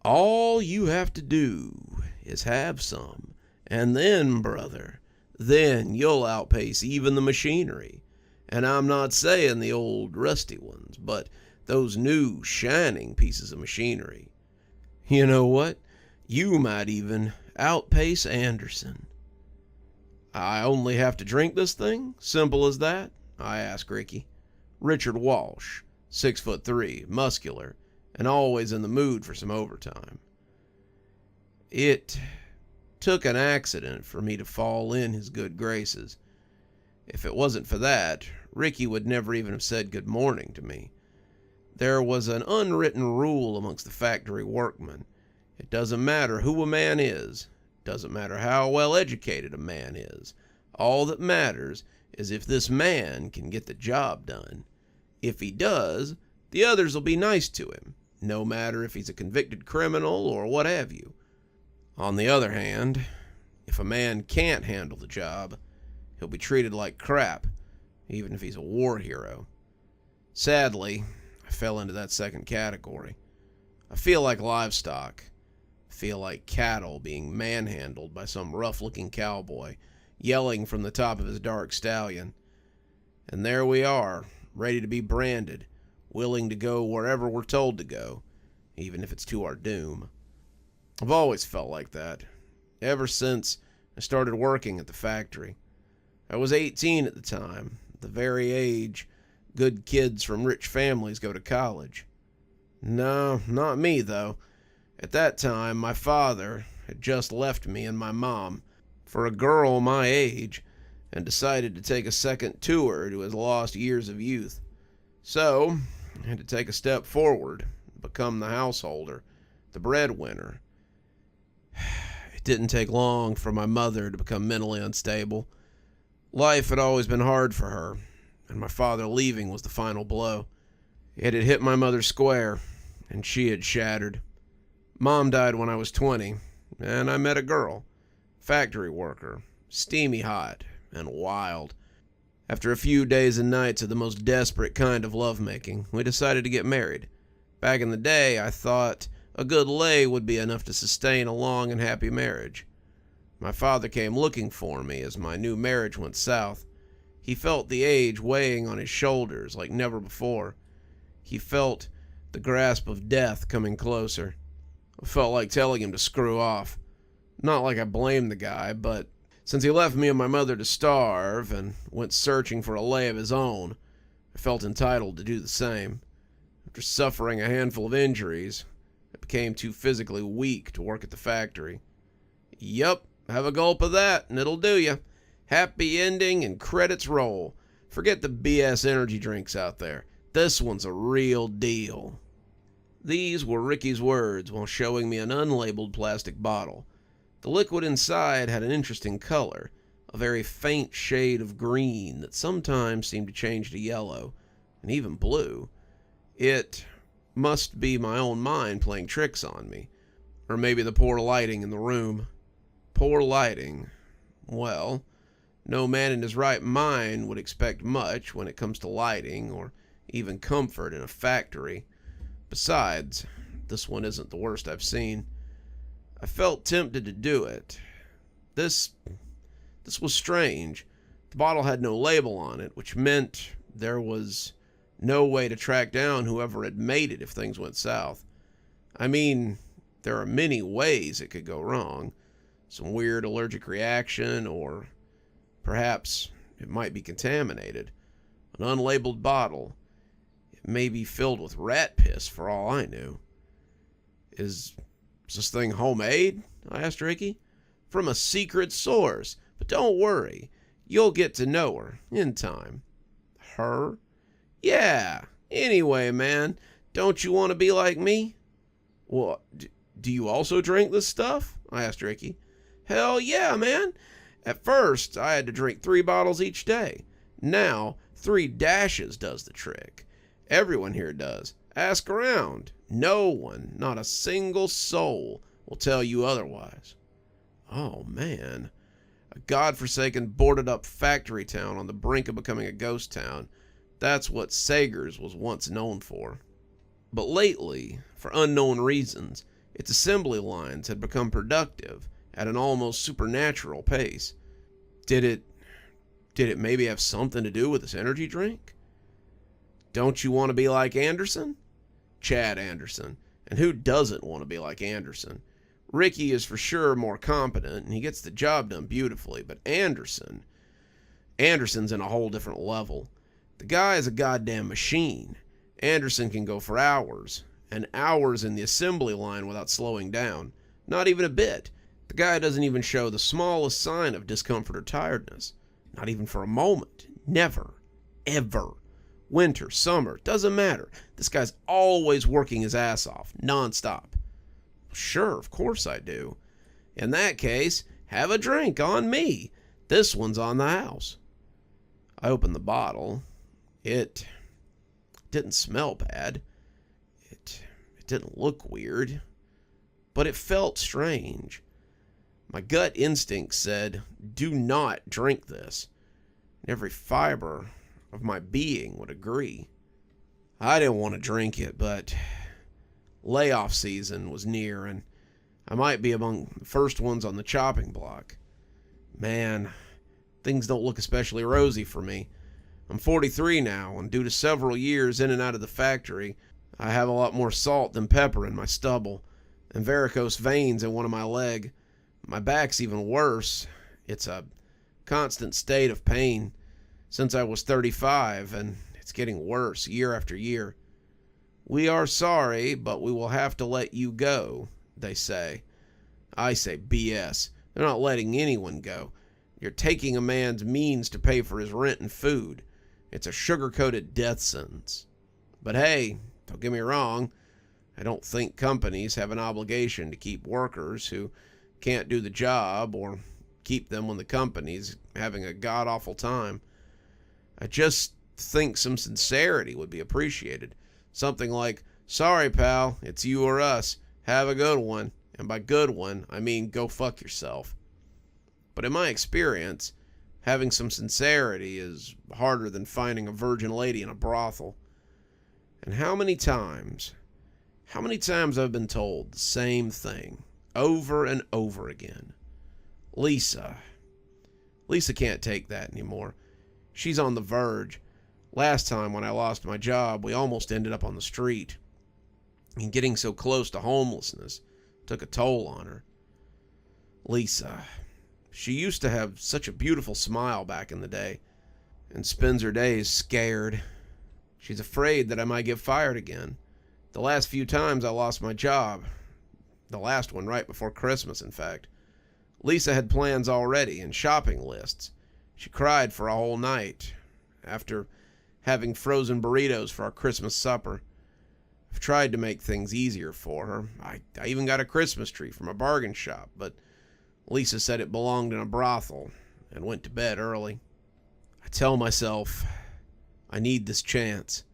All you have to do is have some, and then, brother, then you'll outpace even the machinery. And I'm not saying the old rusty ones, but those new shining pieces of machinery. You know what? You might even outpace Anderson. I only have to drink this thing? Simple as that? I asked Ricky. Richard Walsh, 6'3", muscular, and always in the mood for some overtime. It took an accident for me to fall in his good graces. If it wasn't for that, Ricky would never even have said good morning to me. There was an unwritten rule amongst the factory workmen. It doesn't matter who a man is. It doesn't matter how well educated a man is. All that matters is if this man can get the job done. If he does, the others will be nice to him, no matter if he's a convicted criminal or what have you. On the other hand, if a man can't handle the job, he'll be treated like crap, even if he's a war hero. Sadly, I fell into that second category. I feel like livestock. I feel like cattle being manhandled by some rough-looking cowboy, yelling from the top of his dark stallion. And there we are, ready to be branded, willing to go wherever we're told to go, even if it's to our doom. I've always felt like that, ever since I started working at the factory. I was 18 at the time, the very age good kids from rich families go to college. No, not me, though. At that time, my father had just left me and my mom for a girl my age and decided to take a second tour to his lost years of youth. So, I had to take a step forward, become the householder, the breadwinner. It didn't take long for my mother to become mentally unstable. Life had always been hard for her, and my father leaving was the final blow. It had hit my mother square, and she had shattered. Mom died when I was 20, and I met a girl, factory worker, steamy hot and wild. After a few days and nights of the most desperate kind of lovemaking, we decided to get married. Back in the day, I thought a good lay would be enough to sustain a long and happy marriage. My father came looking for me as my new marriage went south. He felt the age weighing on his shoulders like never before. He felt the grasp of death coming closer. I felt like telling him to screw off. Not like I blamed the guy, but since he left me and my mother to starve and went searching for a lay of his own, I felt entitled to do the same. After suffering a handful of injuries, I became too physically weak to work at the factory. Yup, have a gulp of that and it'll do ya. Happy ending and credits roll. Forget the BS energy drinks out there. This one's a real deal. These were Ricky's words while showing me an unlabeled plastic bottle. The liquid inside had an interesting color, a very faint shade of green that sometimes seemed to change to yellow, and even blue. It must be my own mind playing tricks on me, or maybe the poor lighting in the room. Poor lighting. Well, no man in his right mind would expect much when it comes to lighting or even comfort in a factory. Besides, this one isn't the worst I've seen. I felt tempted to do it. This was strange. The bottle had no label on it, which meant there was no way to track down whoever had made it if things went south. I mean, there are many ways it could go wrong. Some weird allergic reaction, or perhaps it might be contaminated. An unlabeled bottle. It may be filled with rat piss for all I knew. Is this thing homemade? I asked Ricky. From a secret source. But don't worry. You'll get to know her in time. Her? Yeah. Anyway, man, don't you want to be like me? Well, do you also drink this stuff? I asked Ricky. Hell yeah, man. At first, I had to drink 3 bottles each day. Now, 3 dashes does the trick. Everyone here does. Ask around. No one, not a single soul, will tell you otherwise. Oh, man. A godforsaken, boarded-up factory town on the brink of becoming a ghost town. That's what Sager's was once known for. But lately, for unknown reasons, Its assembly lines had become productive at an almost supernatural pace. Did it maybe have something to do with this energy drink? Don't you want to be like Anderson? Chad Anderson. And who doesn't want to be like Anderson? Ricky is for sure more competent, and he gets the job done beautifully, but Anderson's in a whole different level. The guy is a goddamn machine. Anderson can go for hours, and hours in the assembly line without slowing down. Not even a bit. The guy doesn't even show the smallest sign of discomfort or tiredness. Not even for a moment. Never. Ever. Winter, summer, doesn't matter. This guy's always working his ass off, nonstop. Sure, of course I do. In that case, have a drink on me. This one's on the house. I opened the bottle. It didn't smell bad. It didn't look weird. But it felt strange. My gut instinct said, do not drink this. And every fiber of my being would agree. I didn't want to drink it, but layoff season was near, and I might be among the first ones on the chopping block. Man, things don't look especially rosy for me. I'm 43 now, and due to several years in and out of the factory, I have a lot more salt than pepper in my stubble, and varicose veins in one of my leg. My back's even worse. It's a constant state of pain since I was 35, and it's getting worse year after year. We are sorry, but we will have to let you go, they say. I say BS. They're not letting anyone go. You're taking a man's means to pay for his rent and food. It's a sugar-coated death sentence. But hey, don't get me wrong, I don't think companies have an obligation to keep workers who can't do the job or keep them when the company's having a god-awful time. I just think some sincerity would be appreciated. Something like, sorry, pal, it's you or us. Have a good one. And by good one, I mean go fuck yourself. But in my experience, having some sincerity is harder than finding a virgin lady in a brothel. And how many times I've been told the same thing over and over again. Lisa can't take that anymore. She's on the verge. Last time when I lost my job, we almost ended up on the street. And getting so close to homelessness took a toll on her. Lisa, she used to have such a beautiful smile back in the day, and spends her days scared. She's afraid that I might get fired again. The last few times I lost my job, the last one right before Christmas, in fact, Lisa had plans already and shopping lists. She cried for a whole night after having frozen burritos for our Christmas supper. I've tried to make things easier for her. I even got a Christmas tree from a bargain shop, but Lisa said it belonged in a brothel and went to bed early. I tell myself, I need this chance.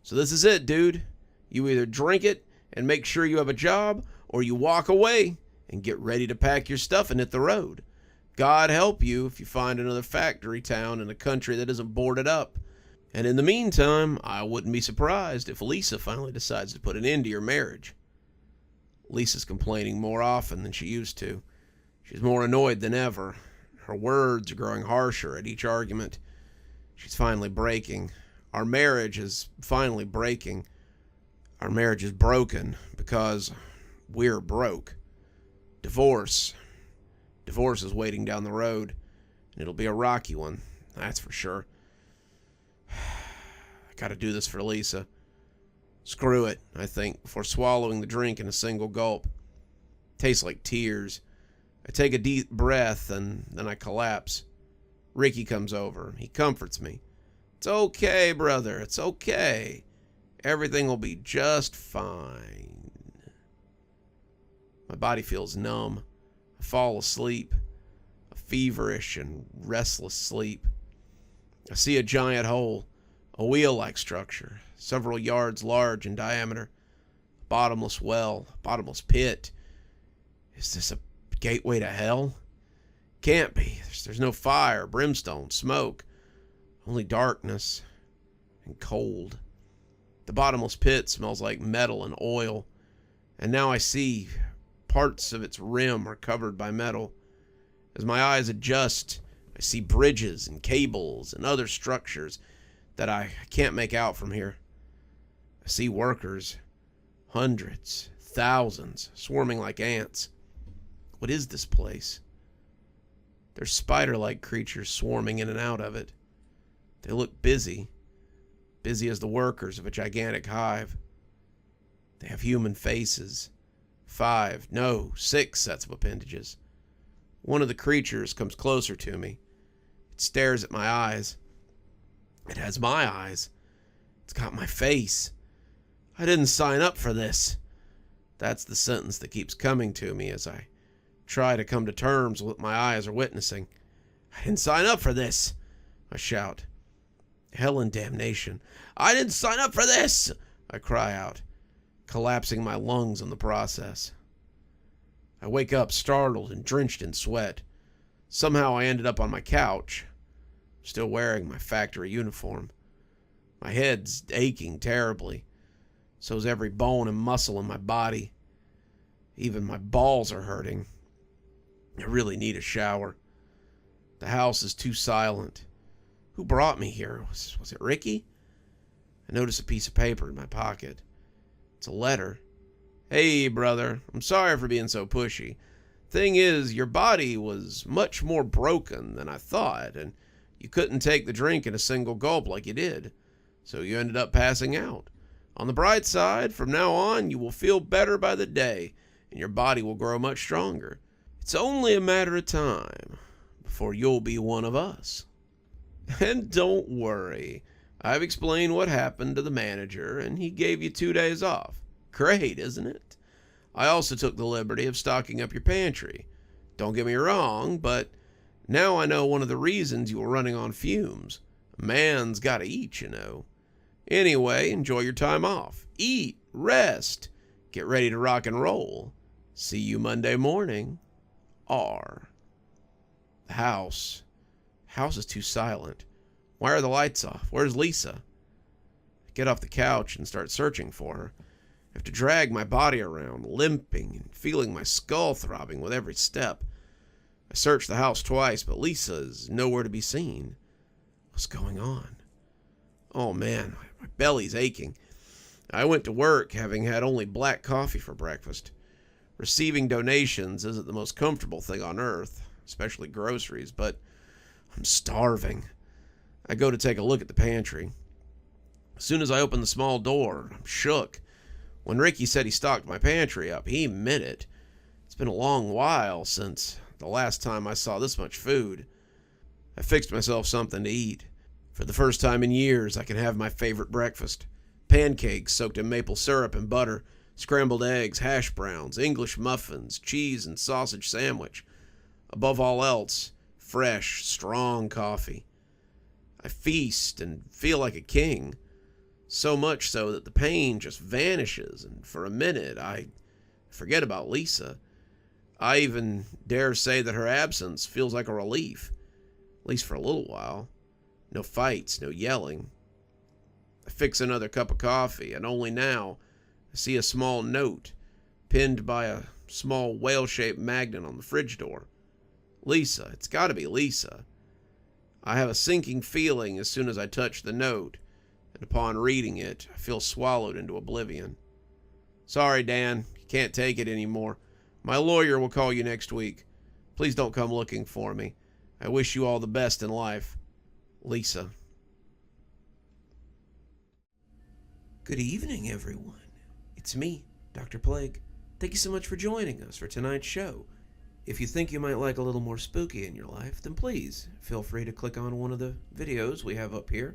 So this is it, dude. You either drink it and make sure you have a job, or you walk away and get ready to pack your stuff and hit the road. God help you if you find another factory town in a country that isn't boarded up. And in the meantime, I wouldn't be surprised if Lisa finally decides to put an end to your marriage. Lisa's complaining more often than she used to. She's more annoyed than ever. Her words are growing harsher at each argument. She's finally breaking. Our marriage is finally breaking. Our marriage is broken because we're broke. Divorce is waiting down the road, and it'll be a rocky one, that's for sure. I gotta do this for Lisa. Screw it, I think, before swallowing the drink in a single gulp. Tastes like tears. I take a deep breath, and then I collapse. Ricky comes over. He comforts me. It's okay, brother, it's okay. Everything will be just fine. My body feels numb. I fall asleep, a feverish and restless sleep. I see a giant hole, a wheel-like structure, several yards large in diameter, a bottomless well, a bottomless pit. Is this a gateway to hell? Can't be. There's no fire, brimstone, smoke, only darkness and cold. The bottomless pit smells like metal and oil, and now I see parts of its rim are covered by metal. As my eyes adjust, I see bridges and cables and other structures that I can't make out from here. I see workers, hundreds, thousands, swarming like ants. What is this place? There's spider-like creatures swarming in and out of it. They look busy as the workers of a gigantic hive. They have human faces, 5, no, 6 sets of appendages. One of the creatures comes closer to me. It stares at my eyes. It has my eyes. It's got my face. I didn't sign up for this. That's the sentence that keeps coming to me as I try to come to terms with what my eyes are witnessing. I didn't sign up for this, I shout. Hell and damnation. I didn't sign up for this, I cry out, collapsing my lungs in the process. I wake up startled and drenched in sweat. Somehow I ended up on my couch, still wearing my factory uniform. My head's aching terribly. So's every bone and muscle in my body. Even my balls are hurting. I really need a shower. The house is too silent. Who brought me here? Was it Ricky? I notice a piece of paper in my pocket. It's a letter. Hey, brother, I'm sorry for being so pushy. Thing is, your body was much more broken than I thought, and you couldn't take the drink in a single gulp like you did, so you ended up passing out. On the bright side, from now on, you will feel better by the day, and your body will grow much stronger. It's only a matter of time before you'll be one of us. And don't worry, I've explained what happened to the manager, and he gave you 2 days off. Great, isn't it? I also took the liberty of stocking up your pantry. Don't get me wrong, but now I know one of the reasons you were running on fumes. A man's gotta eat, you know. Anyway, enjoy your time off. Eat, rest, get ready to rock and roll. See you Monday morning. R. The house is too silent. Why are the lights off? Where's Lisa? I get off the couch and start searching for her. I have to drag my body around, limping and feeling my skull throbbing with every step. I search the house twice, but Lisa is nowhere to be seen. What's going on? Oh man, my belly's aching. I went to work having had only black coffee for breakfast. Receiving donations isn't the most comfortable thing on earth, especially groceries, but I'm starving. I go to take a look at the pantry. As soon as I open the small door, I'm shook. When Ricky said he stocked my pantry up, he meant it. It's been a long while since the last time I saw this much food. I fixed myself something to eat. For the first time in years, I can have my favorite breakfast. Pancakes soaked in maple syrup and butter, scrambled eggs, hash browns, English muffins, cheese and sausage sandwich. Above all else, fresh, strong coffee. I feast and feel like a king. So much so that the pain just vanishes, and for a minute I forget about Lisa. I even dare say that her absence feels like a relief, at least for a little while. No fights, no yelling. I fix another cup of coffee, and only now I see a small note pinned by a small whale-shaped magnet on the fridge door. Lisa, it's got to be Lisa. I have a sinking feeling as soon as I touch the note, and upon reading it, I feel swallowed into oblivion. Sorry, Dan, you can't take it anymore. My lawyer will call you next week. Please don't come looking for me. I wish you all the best in life. Lisa. Good evening, everyone. It's me, Dr. Plague. Thank you so much for joining us for tonight's show. If you think you might like a little more spooky in your life, then please feel free to click on one of the videos we have up here.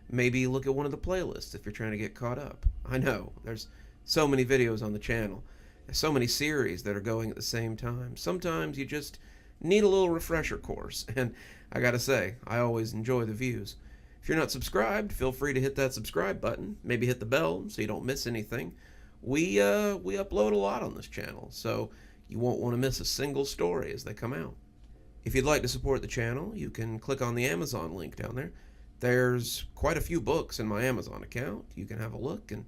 Maybe look at one of the playlists if you're trying to get caught up. I know, there's so many videos on the channel. There's so many series that are going at the same time. Sometimes you just need a little refresher course, and I gotta say, I always enjoy the views. If you're not subscribed, feel free to hit that subscribe button. Maybe hit the bell so you don't miss anything. We upload a lot on this channel, so you won't want to miss a single story as they come out. If you'd like to support the channel, you can click on the Amazon link down there. There's quite a few books in my Amazon account. You can have a look, and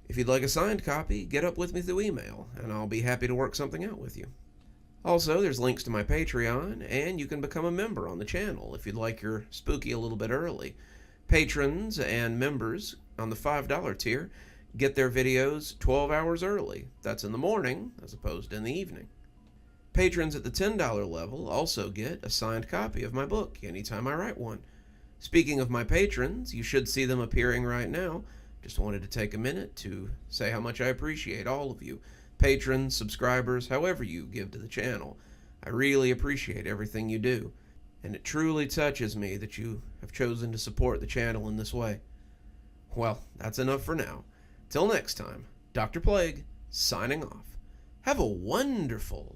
If you'd like a signed copy, get up with me through email, and I'll be happy to work something out with you. Also, there's links to my Patreon, and you can become a member on the channel if you'd like your spooky a little bit early. Patrons and members on the $5 tier get their videos 12 hours early. That's in the morning, as opposed to in the evening. Patrons at the $10 level also get a signed copy of my book anytime I write one. Speaking of my patrons, you should see them appearing right now. Just wanted to take a minute to say how much I appreciate all of you. Patrons, subscribers, however you give to the channel. I really appreciate everything you do, and it truly touches me that you have chosen to support the channel in this way. Well, that's enough for now. Till next time, Dr. Plague, signing off. Have a wonderful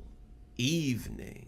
evening.